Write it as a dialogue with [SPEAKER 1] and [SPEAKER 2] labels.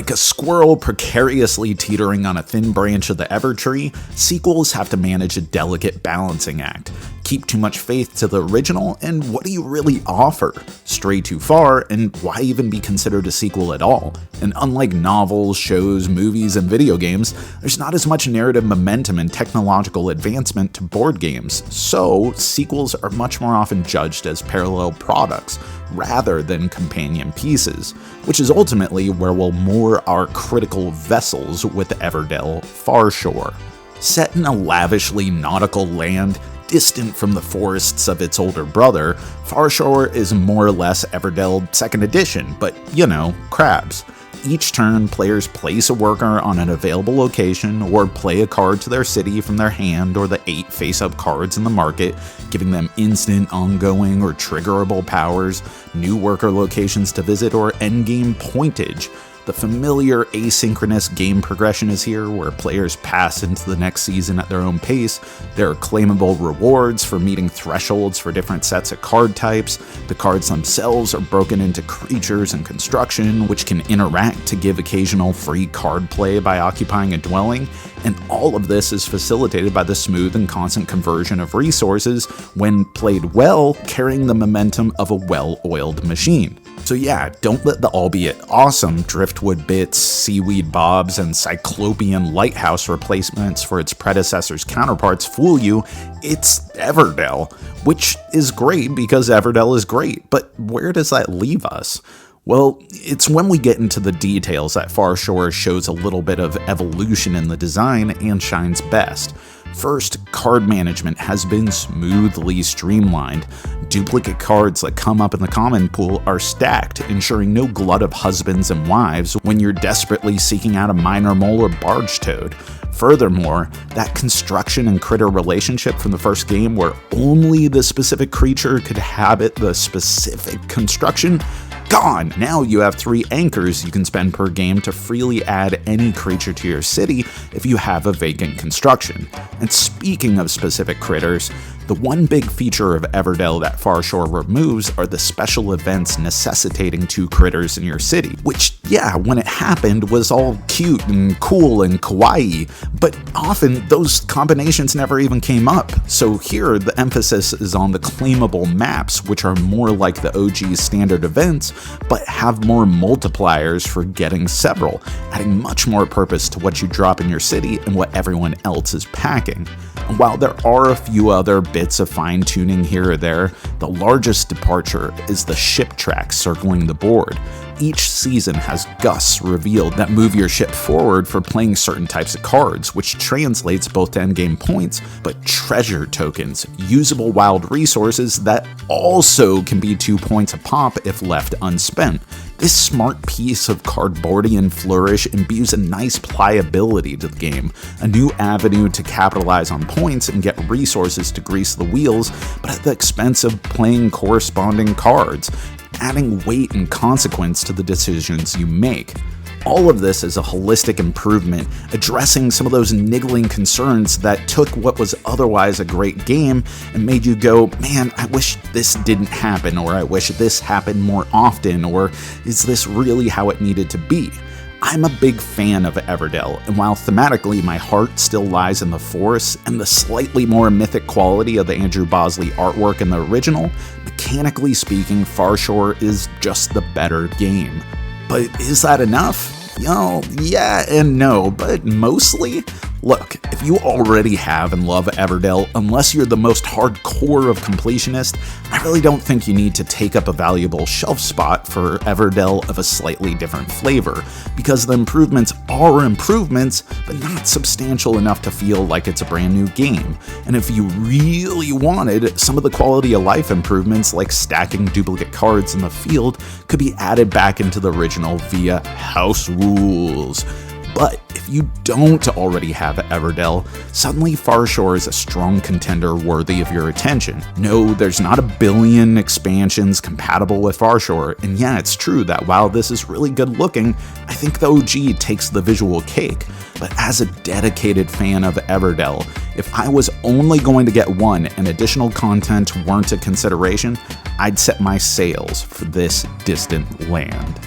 [SPEAKER 1] Like a squirrel precariously teetering on a thin branch of the Evertree, sequels have to manage a delicate balancing act. Keep too much faith to the original, and what do you really offer? Stray too far, and why even be considered a sequel at all? And unlike novels, shows, movies, and video games, there's not as much narrative momentum and technological advancement to board games, so sequels are much more often judged as parallel products rather than companion pieces, which is ultimately where we'll moor our critical vessels with Everdell Farshore. Set in a lavishly nautical land, distant from the forests of its older brother, Farshore is more or less Everdell 2nd edition, but you know, crabs. Each turn, players place a worker on an available location or play a card to their city from their hand or the 8 face-up cards in the market, giving them instant, ongoing, or triggerable powers, new worker locations to visit, or endgame pointage. The familiar asynchronous game progression is here, where players pass into the next season at their own pace. There are claimable rewards for meeting thresholds for different sets of card types. The cards themselves are broken into creatures and construction, which can interact to give occasional free card play by occupying a dwelling. And all of this is facilitated by the smooth and constant conversion of resources, when played well, carrying the momentum of a well-oiled machine. So yeah, don't let the albeit awesome driftwood bits, seaweed bobs, and cyclopean lighthouse replacements for its predecessor's counterparts fool you. It's Everdell, which is great because Everdell is great, but where does that leave us? Well, it's when we get into the details that Farshore shows a little bit of evolution in the design and shines best. First, card management has been smoothly streamlined. Duplicate cards that come up in the common pool are stacked, ensuring no glut of husbands and wives when you're desperately seeking out a minor mole or barge toad. Furthermore, that construction and critter relationship from the first game, where only the specific creature could habit the specific construction, gone! Now you have 3 anchors you can spend per game to freely add any creature to your city if you have a vacant construction. And speaking of specific critters, the one big feature of Everdell that Farshore removes are the special events necessitating 2 critters in your city, which, yeah, when it happened was all cute and cool and kawaii, but often those combinations never even came up. So here, the emphasis is on the claimable maps, which are more like the OG standard events, but have more multipliers for getting several, adding much more purpose to what you drop in your city and what everyone else is packing. And while there are a few other bits of fine-tuning here or there, the largest departure is the ship tracks circling the board. Each season has gusts revealed that move your ship forward for playing certain types of cards, which translates both to endgame points, but treasure tokens, usable wild resources that also can be 2 points a pop if left unspent. This smart piece of cardboardian flourish imbues a nice pliability to the game, a new avenue to capitalize on points and get resources to grease the wheels, but at the expense of playing corresponding cards, adding weight and consequence to the decisions you make. All of this is a holistic improvement, addressing some of those niggling concerns that took what was otherwise a great game and made you go, man, I wish this didn't happen, or I wish this happened more often, or is this really how it needed to be? I'm a big fan of Everdell, and while thematically my heart still lies in the forests and the slightly more mythic quality of the Andrew Bosley artwork in the original, mechanically speaking, Farshore is just the better game. But is that enough? Yeah and no, but mostly? Look, if you already have and love Everdell, unless you're the most hardcore of completionists, I really don't think you need to take up a valuable shelf spot for Everdell of a slightly different flavor, because the improvements are improvements, but not substantial enough to feel like it's a brand new game. And if you really wanted, some of the quality of life improvements, like stacking duplicate cards in the field, could be added back into the original via house rules. But if you don't already have Everdell, suddenly Farshore is a strong contender worthy of your attention. No, there's not a billion expansions compatible with Farshore, and yeah, it's true that while this is really good looking, I think the OG takes the visual cake. But as a dedicated fan of Everdell, if I was only going to get one and additional content weren't a consideration, I'd set my sails for this distant land.